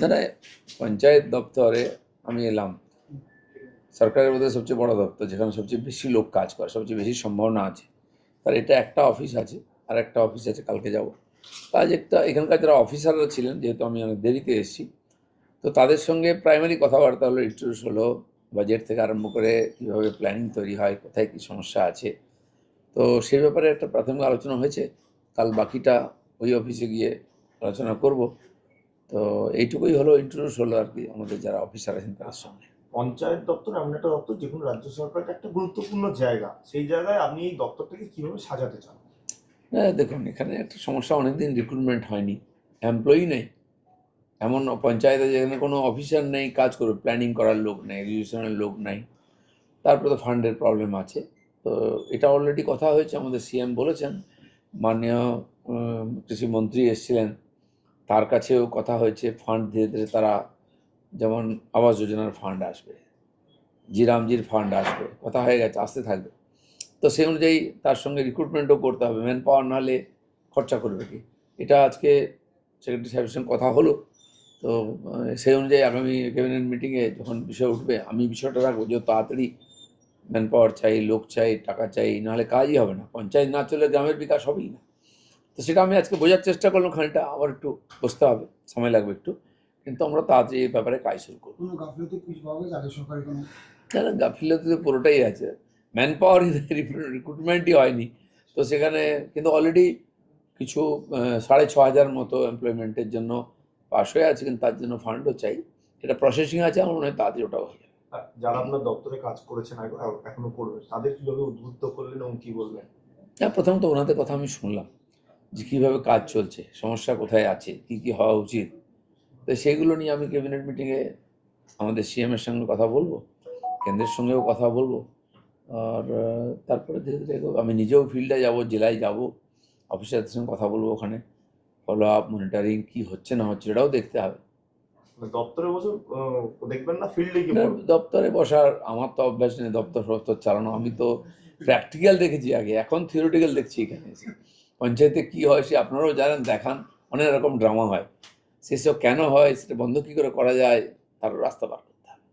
দাদা পঞ্চায়েত দপ্তরে আমি এলাম, সরকারের মধ্যে সবচেয়ে বড় দপ্তর, যেখানে সবচেয়ে বেশি লোক কাজ করে, সবচেয়ে বেশি সম্ভাবনা আছে। তার এটা একটা অফিস আছে, আর একটা অফিস আছে, কালকে যাব। কাজ একটা, এখানকার যারা অফিসাররা ছিলেন, যেহেতু আমি অনেক দেরিতে এসেছি, তো তাদের সঙ্গে প্রাইমারি কথাবার্তা হলো, ইন্ট্রোডিউস হলো, বাজেট থেকে আরম্ভ করে কীভাবে প্ল্যানিং তৈরি হয়, কোথায় কী সমস্যা আছে। তো সেই ব্যাপারে একটা প্রাথমিক আলোচনা হয়েছে। কাল বাকিটা ওই অফিসে গিয়ে আলোচনা করব। তো এইটুকুই হলো, ইন্ট্রোডিউস হলো আর কি আমাদের যারা অফিসার আছেন তাদের সঙ্গে। পঞ্চায়েত দপ্তর এমন একটা দপ্তর যে কোনো রাজ্য সরকারের একটা গুরুত্বপূর্ণ জায়গা, সেই জায়গায় আপনি এই দপ্তরটাকে কিভাবে সাজাতে চান? হ্যাঁ দেখুন, এখানে একটা সমস্যা, অনেকদিন রিক্রুটমেন্ট হয়নি, এমপ্লয়ি নেই। এমন পঞ্চায়েতে যেখানে কোনো অফিসার নেই কাজ করবে, প্ল্যানিং করার লোক নেই, রেজিস্ট্রেশনের লোক নাই, তারপরে তো ফান্ডের প্রবলেম আছে। তো এটা অলরেডি কথা হয়েছে, আমাদের সিএম বলেছেন, মাননীয় কৃষিমন্ত্রী এসেছিলেন, তার কাছেও কথা হয়েছে। ফান্ড ধীরে ধীরে তারা, যেমন আবাস যোজনার ফান্ড আসবে, জিরামজির ফান্ড আসবে, কথা হয়ে গেছে, আসতে থাকবে। তো সেই অনুযায়ী তার সঙ্গে রিক্রুটমেন্টও করতে হবে, ম্যান পাওয়ার নাহলে খরচা করবে কি। এটা আজকে সেক্রেটারি সাহেবের সঙ্গে কথা হলো। তো সেই অনুযায়ী আগামী ক্যাবিনেট মিটিংয়ে যখন বিষয় উঠবে, আমি বিষয়টা রাখবো যে তাড়াতাড়ি ম্যান পাওয়ার চাই, লোক চাই, টাকা চাই, নাহলে কাজই হবে না। পঞ্চায়েত না চলে গ্রামের বিকাশ হবেই না। তো সেটা আমি আজকে বোঝার চেষ্টা করলাম, খানিকটা আবার একটু বসতে হবে, সময় লাগবে একটু, কিন্তু আমরা তাড়াতাড়ি এই ব্যাপারে কাজ শুরু করবো। না, গাফিলতি তো পুরোটাই আছে, ম্যান পাওয়ার রিক্রুটমেন্টই হয়নি। তো সেখানে কিন্তু অলরেডি কিছু 6,500 মতো এমপ্লয়মেন্টের জন্য পাস হয়ে আছে, কিন্তু তার জন্য ফান্ডও চাই। এটা প্রসেসিং আছে, আমার মনে হয় তাড়াতাড়ি ওটাও হয়ে যাবে। যারা আপনার দপ্তরে কাজ করেছেন, এখনো করবেন, তাদের কিভাবে উদ্বুদ্ধ করলেন এবং কি বললেন? হ্যাঁ, প্রথমত ওনাদের কথা আমি শুনলাম যে কীভাবে কাজ চলছে, সমস্যা কোথায় আছে, কি কি হওয়া উচিত। তো সেইগুলো নিয়ে আমি ক্যাবিনেট মিটিংয়ে আমাদের সিএমের সঙ্গে কথা বলবো, কেন্দ্রের সঙ্গেও কথা বলবো। আর তারপরে ধীরে ধীরে আমি নিজেও ফিল্ডে যাব, জেলায় যাব, অফিসারদের সঙ্গে কথা বলবো, ওখানে ফলো আপ, মনিটরিং কী হচ্ছে না হচ্ছে এটাও দেখতে হবে। দপ্তরে বসে দেখবেন না, ফিল্ডে গিয়ে না, দপ্তরে বসার আমার তো অভ্যাস নেই, দপ্তর ফপ্তর চালানো। আমি তো প্র্যাকটিক্যাল দেখেছি আগে, এখন থিওরিটিক্যাল দেখছি এখানে এসে। পঞ্চায়েতে কী হয় সে আপনারাও জানেন, দেখান, অনেক রকম ড্রামা হয়, সেসব কেন হয়, সেটা বন্ধ কী করে করা যায়, তারও রাস্তা বার করতে হবে।